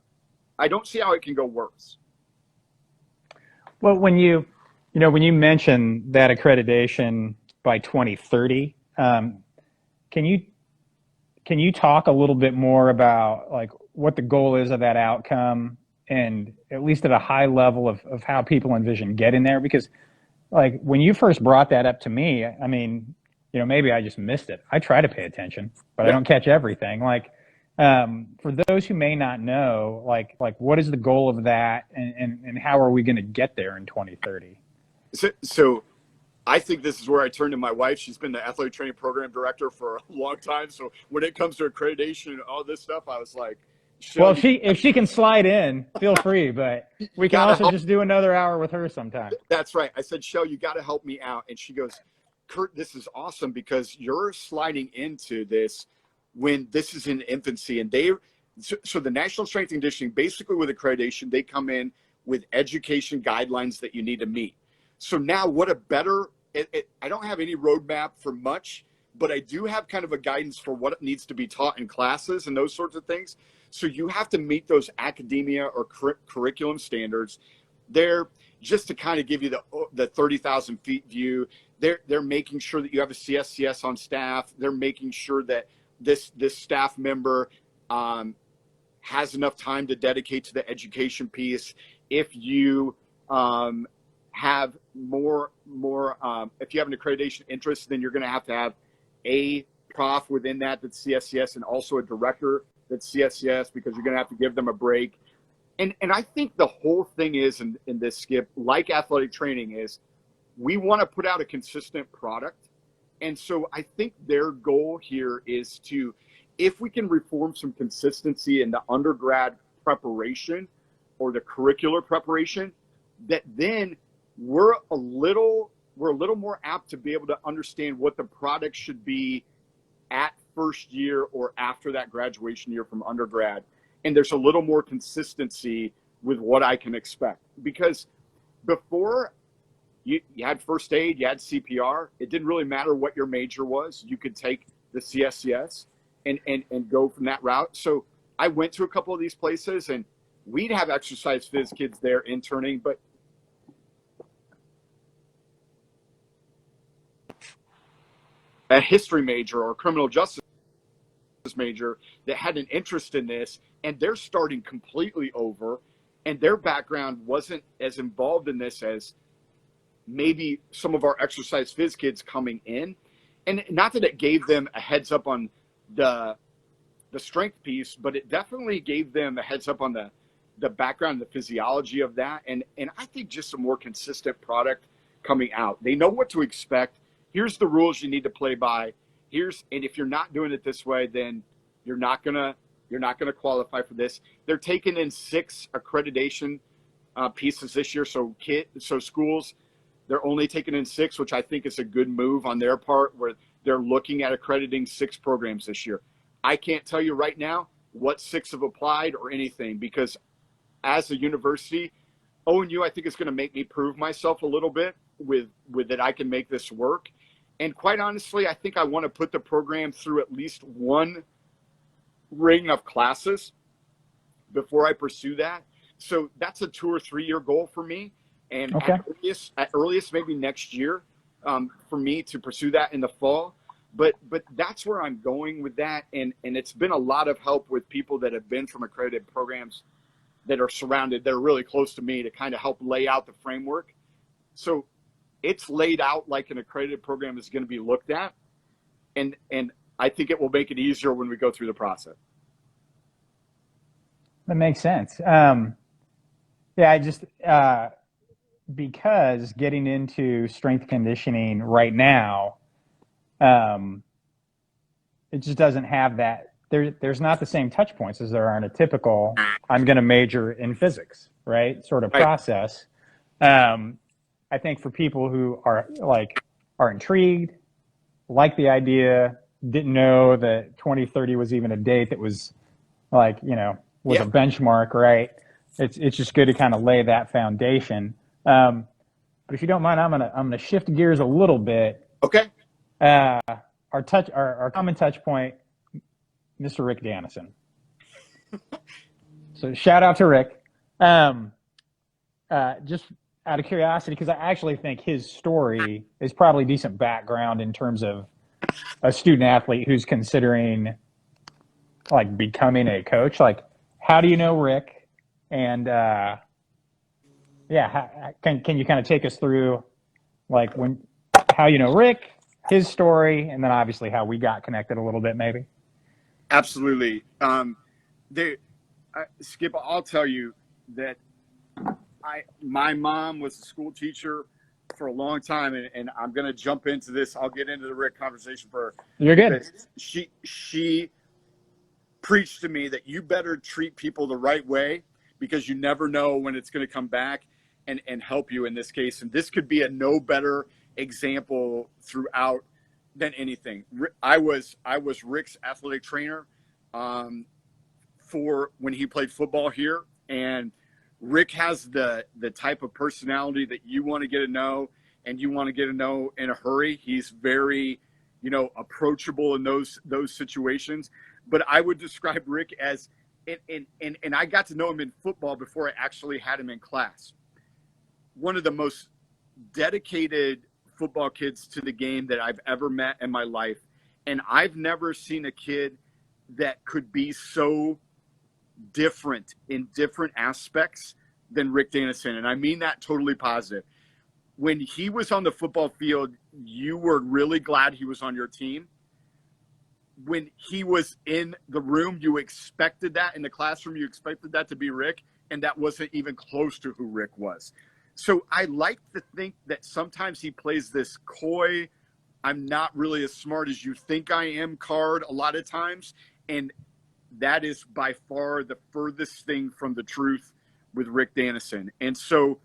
I don't see how it can go worse. Well, when you mention that accreditation by 2030, can you talk a little bit more about like what the goal is of that outcome, and at least at a high level of how people envision getting there? Because like when you first brought that up to me, I mean, maybe I just missed it. I try to pay attention, but I don't catch everything. Like, for those who may not know, like what is the goal of that, and how are we going to get there in 2030? So I think this is where I turn to my wife. She's been the athletic training program director for a long time. So when it comes to accreditation and all this stuff, I was like, well, if she can slide in, feel free, but we can also just do another hour with her sometime. That's right. I said, Shell, you got to help me out. And she goes, Kurt, this is awesome because you're sliding into this when this is in infancy. And so the National Strength and Conditioning, basically with accreditation, they come in with education guidelines that you need to meet. So now what a better, I don't have any roadmap for much, but I do have kind of a guidance for what needs to be taught in classes and those sorts of things. So you have to meet those academia or curriculum standards. They're just to kind of give you the 30,000 feet view. They're making sure that you have a CSCS on staff. They're making sure that this staff member has enough time to dedicate to the education piece. If you have more if you have an accreditation interest, then you're going to have a prof within that's CSCS, and also a director that's CSCS, because you're going to have to give them a break. And I think the whole thing is in this, Skip, like athletic training, is we want to put out a consistent product. And so I think their goal here is to, if we can reform some consistency in the undergrad preparation or the curricular preparation, that then we're a little more apt to be able to understand what the product should be at first year or after that graduation year from undergrad. And there's a little more consistency with what I can expect. Because before, you had first aid, you had CPR. It didn't really matter what your major was. You could take the CSCS and go from that route. So I went to a couple of these places, and we'd have exercise phys kids there interning, but a history major or a criminal justice major that had an interest in this, and they're starting completely over, and their background wasn't as involved in this as maybe some of our exercise phys kids coming in. And not that it gave them a heads up on the strength piece, but it definitely gave them a heads up on the background, the physiology of that. And I think just a more consistent product coming out. They know what to expect. Here's the rules you need to play by. And if you're not doing it this way, then you're not gonna qualify for this. They're taking in 6 accreditation pieces this year. So schools, they're only taking in 6, which I think is a good move on their part, where they're looking at accrediting 6 programs this year. I can't tell you right now what 6 have applied or anything, because as a university, ONU, I think, is going to make me prove myself a little bit with that I can make this work. And quite honestly, I think I want to put the program through at least one ring of classes before I pursue that. So that's a 2 or 3 year goal for me. And Okay. at earliest, maybe next year, for me to pursue that in the fall. But that's where I'm going with that. And it's been a lot of help with people that have been from accredited programs that are really close to me, to kind of help lay out the framework. So it's laid out like an accredited program is going to be looked at. And I think it will make it easier when we go through the process. That makes sense. Yeah, I just, because getting into strength conditioning right now, it just doesn't have that. There's not the same touch points as there are in a typical, I'm going to major in physics, right? Sort of process. I think for people who are intrigued, like the idea, didn't know that 2030 was even a date that was a benchmark, right? It's just good to kind of lay that foundation. But if you don't mind, I'm gonna shift gears a little bit. Okay. Our common touch point, Mr. Rick Danison. So shout out to Rick. Just out of curiosity, because I actually think his story is probably decent background in terms of a student athlete who's considering becoming a coach. Like, how do you know Rick? And can you kind of take us through how you know Rick, his story, and then obviously how we got connected a little bit, maybe? Absolutely. Skip, I'll tell you that my mom was a school teacher for a long time, and I'm going to jump into this. I'll get into the Rick conversation for You're good. She preached to me that you better treat people the right way, because you never know when it's going to come back and help you in this case. And this could be a no better example throughout than anything. I was Rick's athletic trainer for when he played football here, and Rick has the type of personality that you want to get to know, and you want to get to know in a hurry. He's very, approachable in those situations. But I would describe Rick as, and I got to know him in football before I actually had him in class. One of the most dedicated football kids to the game that I've ever met in my life. And I've never seen a kid that could be so different in different aspects than Rick Danison. And I mean that totally positive. When he was on the football field, you were really glad he was on your team. When he was in the room, you expected that. In the classroom, you expected that to be Rick, and that wasn't even close to who Rick was. So I like to think that sometimes he plays this coy, I'm not really as smart as you think I am card a lot of times. And that is by far the furthest thing from the truth with Rick Danison. And so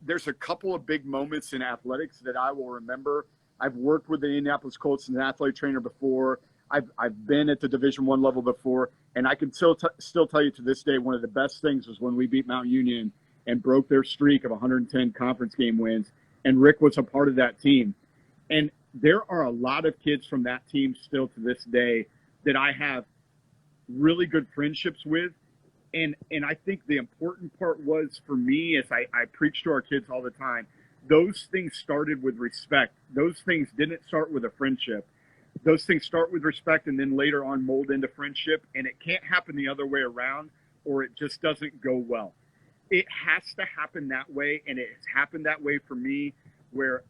there's a couple of big moments in athletics that I will remember. I've worked with the Indianapolis Colts as an athletic trainer before. I've been at the Division I level before, and I can still tell you to this day, one of the best things was when we beat Mount Union and broke their streak of 110 conference game wins, and Rick was a part of that team. And there are a lot of kids from that team still to this day that I have really good friendships with. And I think the important part was for me, as I preach to our kids all the time, those things started with respect. Those things didn't start with a friendship. Those things start with respect and then later on mold into friendship. And it can't happen the other way around, or it just doesn't go well. It has to happen that way. And it's happened that way for me, where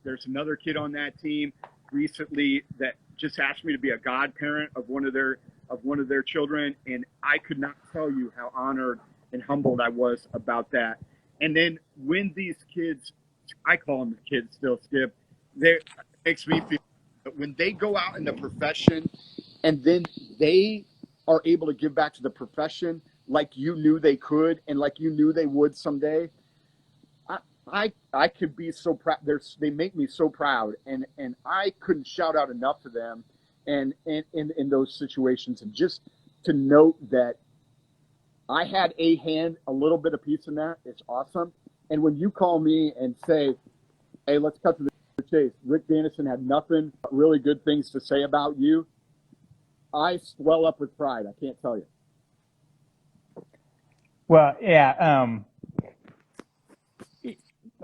there's another kid on that team recently that just asked me to be a godparent of one of their children. And I could not tell you how honored and humbled I was about that. And then when these kids, I call them kids still, Skip, it makes me feel that when they go out in the profession and then they are able to give back to the profession like you knew they could and like you knew they would someday, I could be so proud. They make me so proud, and I couldn't shout out enough to them, and in those situations, and just to note that I had a little bit of piece in that. It's awesome. And when you call me and say, "Hey, let's cut to the chase," Rick Danison had nothing but really good things to say about you, I swell up with pride. I can't tell you. Well, yeah.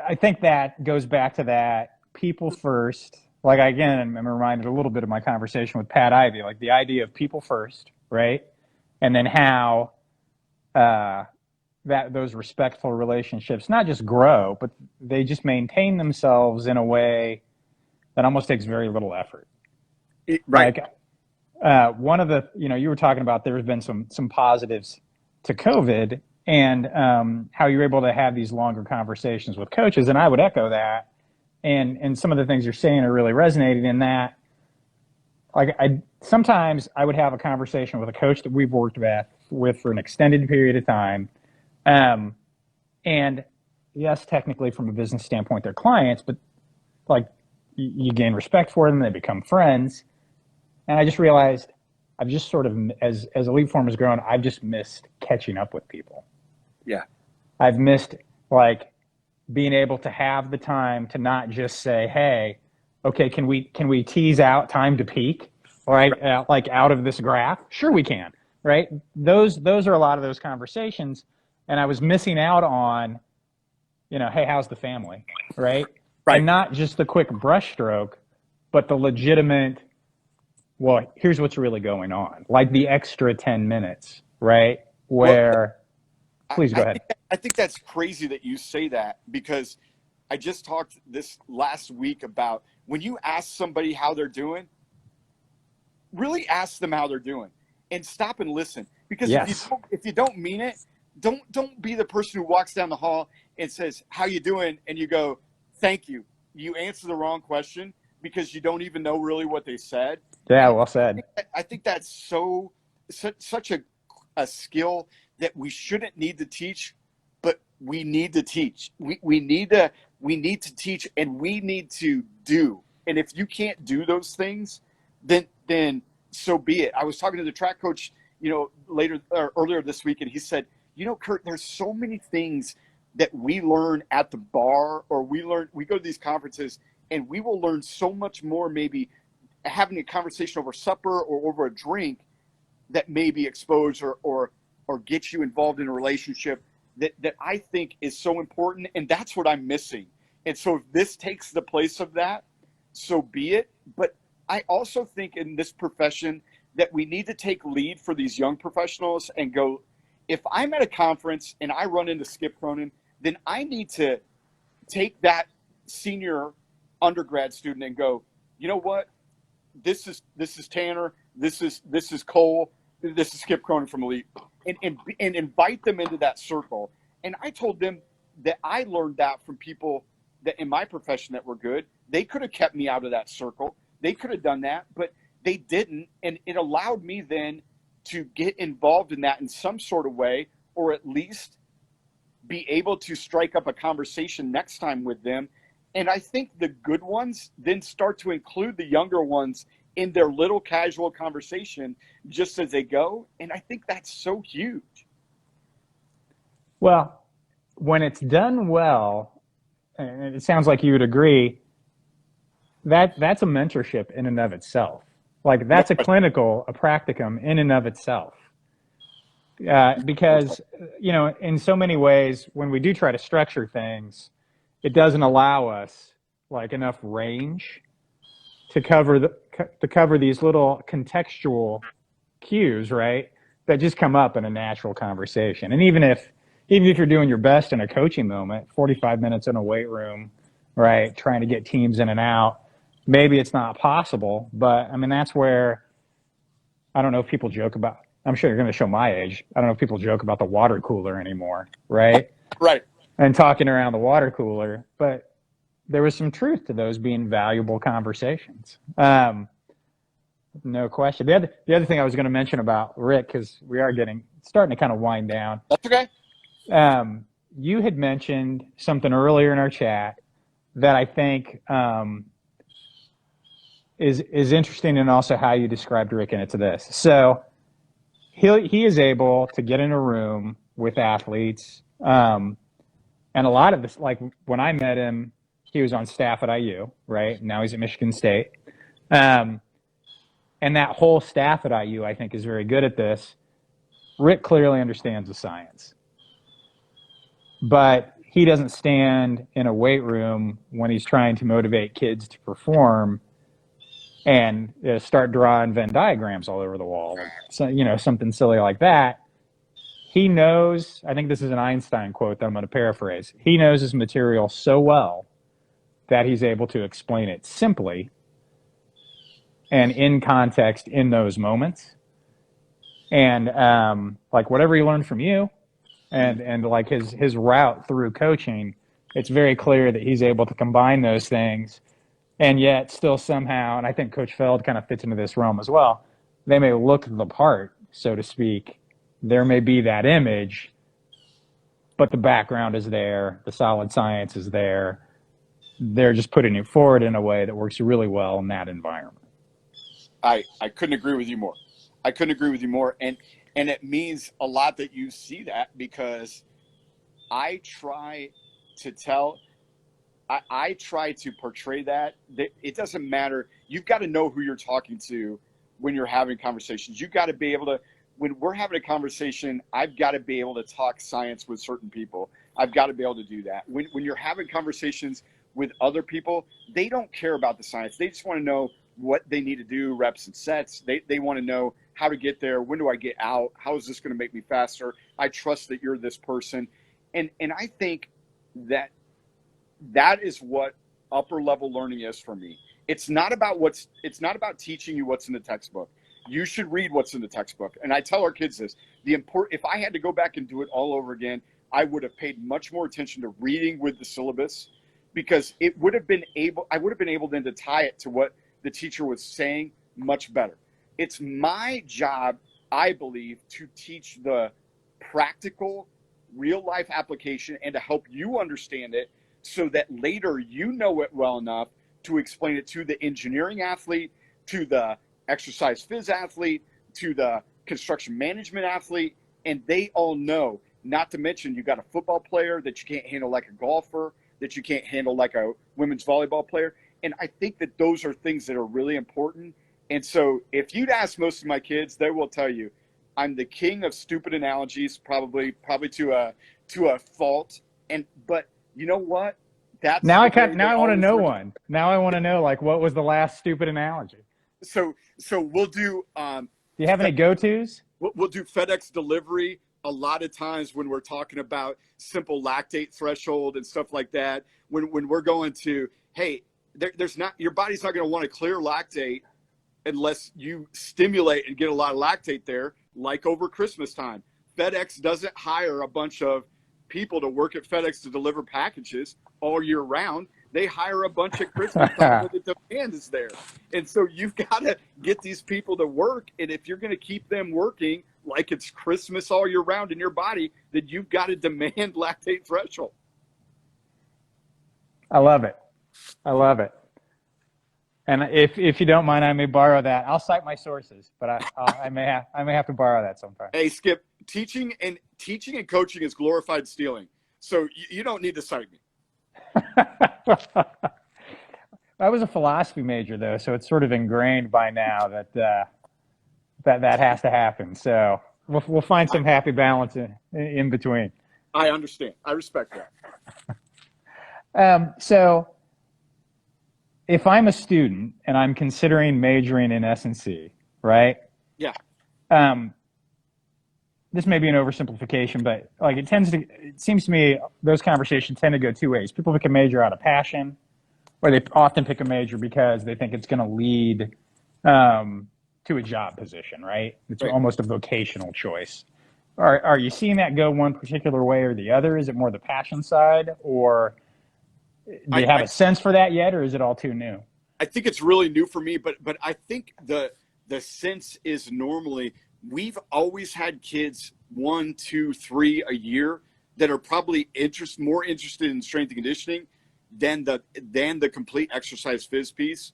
I think that goes back to that people first. Like, again, I'm reminded a little bit of my conversation with Pat Ivey, like the idea of people first, right? And then how those respectful relationships not just grow, but they just maintain themselves in a way that almost takes very little effort. Right. Like, one of the, you were talking about there have been some positives to COVID, and how you're able to have these longer conversations with coaches. And I would echo that. And some of the things you're saying are really resonating in that. Like, sometimes I would have a conversation with a coach that we've worked with for an extended period of time. And yes, technically from a business standpoint, they're clients, but like you gain respect for them, they become friends. And I just realized I've just sort of, as EliteForm has grown, I've just missed catching up with people. Yeah. I've missed like being able to have the time to not just say, "Hey, okay, can we tease out time to peak, right? Like out of this graph?" Sure, we can, right? Those are a lot of those conversations, and I was missing out on, hey, how's the family, right? Right. And not just the quick brushstroke, but the legitimate. Well, here's what's really going on, like the extra 10 minutes, right? Where. Please go ahead. I think that's crazy that you say that, because I just talked this last week about when you ask somebody how they're doing, really ask them how they're doing and stop and listen. Because if you don't mean it, don't be the person who walks down the hall and says, "How you doing?" and you go, "Thank you." You answer the wrong question because you don't even know really what they said. Yeah, well said. I think that's such a skill that we shouldn't need to teach, but we need to teach. We need to teach, and we need to do. And if you can't do those things, then so be it. I was talking to the track coach, earlier this week, and he said, "Kurt, there's so many things that we learn at the bar, or we go to these conferences, and we will learn so much more, maybe having a conversation over supper or over a drink, that may be exposed or get you involved in a relationship that I think is so important." And that's what I'm missing. And so if this takes the place of that, so be it. But I also think in this profession that we need to take lead for these young professionals and go, if I'm at a conference and I run into Skip Cronin, then I need to take that senior undergrad student and go, "You know what? This is Tanner. This is Cole. This is Skip Cronin from Elite," and invite them into that circle. And I told them that I learned that from people that in my profession that were good. They could have kept me out of that circle. They could have done that, but they didn't. And it allowed me then to get involved in that in some sort of way, or at least be able to strike up a conversation next time with them. And I think the good ones then start to include the younger ones in their little casual conversation just as they go. And I think that's so huge. Well, when it's done well, and it sounds like you would agree, that's a mentorship in and of itself. Like, that's a practicum in and of itself. Because, in so many ways, when we do try to structure things, it doesn't allow us like enough range to cover these little contextual cues, right? That just come up in a natural conversation. And even if you're doing your best in a coaching moment, 45 minutes in a weight room, right, trying to get teams in and out, maybe it's not possible. But I mean, that's where I don't know if people joke about. I'm sure you're going to show my age. I don't know if people joke about the water cooler anymore, right? Right. And talking around the water cooler, but there was some truth to those being valuable conversations. No question. The other thing I was going to mention about Rick, because we are starting to kind of wind down. That's okay. You had mentioned something earlier in our chat that I think is interesting, and also how you described Rick, and it's this. So he is able to get in a room with athletes, and a lot of this, like when I met him, he was on staff at IU, right? Now he's at Michigan State. And that whole staff at IU, I think, is very good at this. Rick clearly understands the science, but he doesn't stand in a weight room when he's trying to motivate kids to perform and start drawing Venn diagrams all over the wall, so, something silly like that. He knows, I think this is an Einstein quote that I'm going to paraphrase. He knows his material so well that he's able to explain it simply and in context in those moments. And like whatever he learned from you and like his route through coaching, it's very clear that he's able to combine those things, and yet still somehow, and I think Coach Feld kind of fits into this realm as well, they may look the part, so to speak. There may be that image, but the background is there, the solid science is there. They're just putting it forward in a way that works really well in that environment. I couldn't agree with you more. I couldn't agree with you more. And it means a lot that you see that, because I try to portray that it doesn't matter. You've got to know who you're talking to when you're having conversations. You've got to be able to, when we're having a conversation, I've got to be able to talk science with certain people. I've got to be able to do that. When you're having conversations with other people, they don't care about the science. They just want to know what they need to do, reps and sets. They want to know how to get there. When do I get out? How is this going to make me faster? I trust that you're this person. And I think that is what upper level learning is for me. It's not about teaching you what's in the textbook. You should read what's in the textbook. And I tell our kids this, if I had to go back and do it all over again, I would have paid much more attention to reading with the syllabus, because I would have been able then to tie it to what the teacher was saying much better. It's my job, I believe, to teach the practical, real life application and to help you understand it, so that later you know it well enough to explain it to the engineering athlete, to the exercise phys athlete, to the construction management athlete, and they all know. Not to mention, you got a football player that you can't handle like a golfer, that you can't handle like a women's volleyball player. And I think that those are things that are really important. And so if you'd ask most of my kids, they will tell you I'm the king of stupid analogies, probably to a fault. But you know what? Now I want to know one. Now I want to know, like, what was the last stupid analogy? So we'll do. Do you have any go-tos? We'll do FedEx delivery a lot of times when we're talking about simple lactate threshold and stuff like that. When we're going to, hey, there's not, your body's not going to want to clear lactate unless you stimulate and get a lot of lactate there, like over Christmas time. FedEx doesn't hire a bunch of people to work at FedEx to deliver packages all year round. They hire a bunch at Christmas time when the demand is there. And so you've got to get these people to work. And if you're going to keep them working like it's Christmas all year round in your body, then you've got to demand lactate threshold. I love it. I love it. And if you don't mind, I may borrow that. I'll cite my sources, but I may have to borrow that sometime. Hey, Skip, teaching and coaching is glorified stealing. So you don't need to cite me. I was a philosophy major, though, so it's sort of ingrained by now that has to happen. So we'll find some happy balance in between. I understand. I respect that. So if I'm a student and I'm considering majoring in S&C, right? Yeah. Um, this may be an oversimplification, but like it seems to me those conversations tend to go two ways. People pick a major out of passion, or they often pick a major because they think it's going to lead to a job position, right? It's Right. almost a vocational choice. Are you seeing that go one particular way or the other? Is it more the passion side, or do I, you have I a sense for that yet, or is it all too new? I think it's really new for me, but I think the sense is normally we've always had kids 1, 2, 3 a year that are probably more interested in strength and conditioning than the complete exercise phys piece.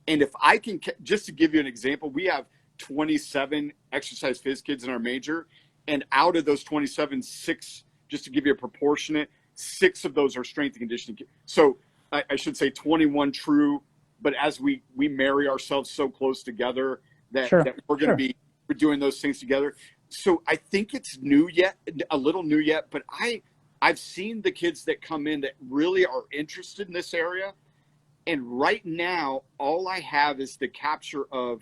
And if I can just to give you an example, we have 27 exercise phys kids in our major, and out of those 27, six, just to give you a proportionate, six of those are strength and conditioning. So I should say 21 true, but as we marry ourselves so close together that Sure, that sure. we're doing those things together. So I think it's a little new yet, but I've seen the kids that come in that really are interested in this area. And right now, all I have is the capture of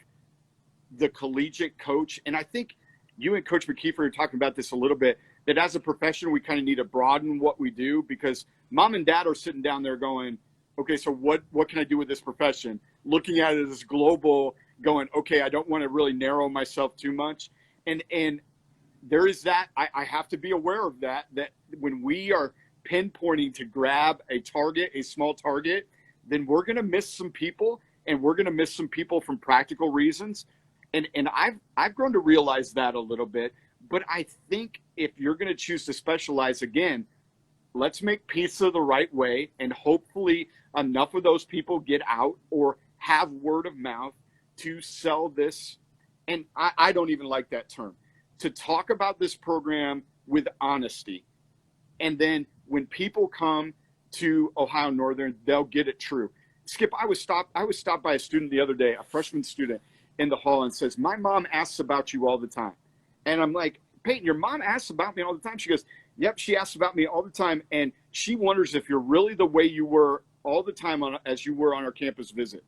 the collegiate coach. And I think you and Coach McKeefer are talking about this a little bit, that as a profession, we kind of need to broaden what we do, because mom and dad are sitting down there going, okay, so what can I do with this profession? Looking at it as global, going, okay, I don't want to really narrow myself too much. And there is that. I have to be aware of that when we are pinpointing to grab a target, a small target, then we're going to miss some people, and we're going to miss some people from practical reasons. And I've grown to realize that a little bit. But I think if you're going to choose to specialize, again, let's make pizza the right way, and hopefully enough of those people get out or have word of mouth to sell this. And I don't even like that term, to talk about this program with honesty. And then when people come to Ohio Northern, they'll get it true. Skip, I was stopped by a student the other day, a freshman student in the hall, and says, my mom asks about you all the time. And I'm like, Peyton, your mom asks about me all the time? She goes, yep, she asks about me all the time. And she wonders if you're really the way you were all the time as you were on our campus visit.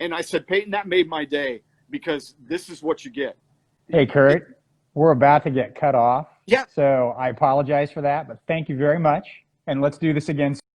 And I said, Peyton, that made my day, because this is what you get. Hey, Kurt, we're about to get cut off, Yeah, so I apologize for that, but thank you very much, and let's do this again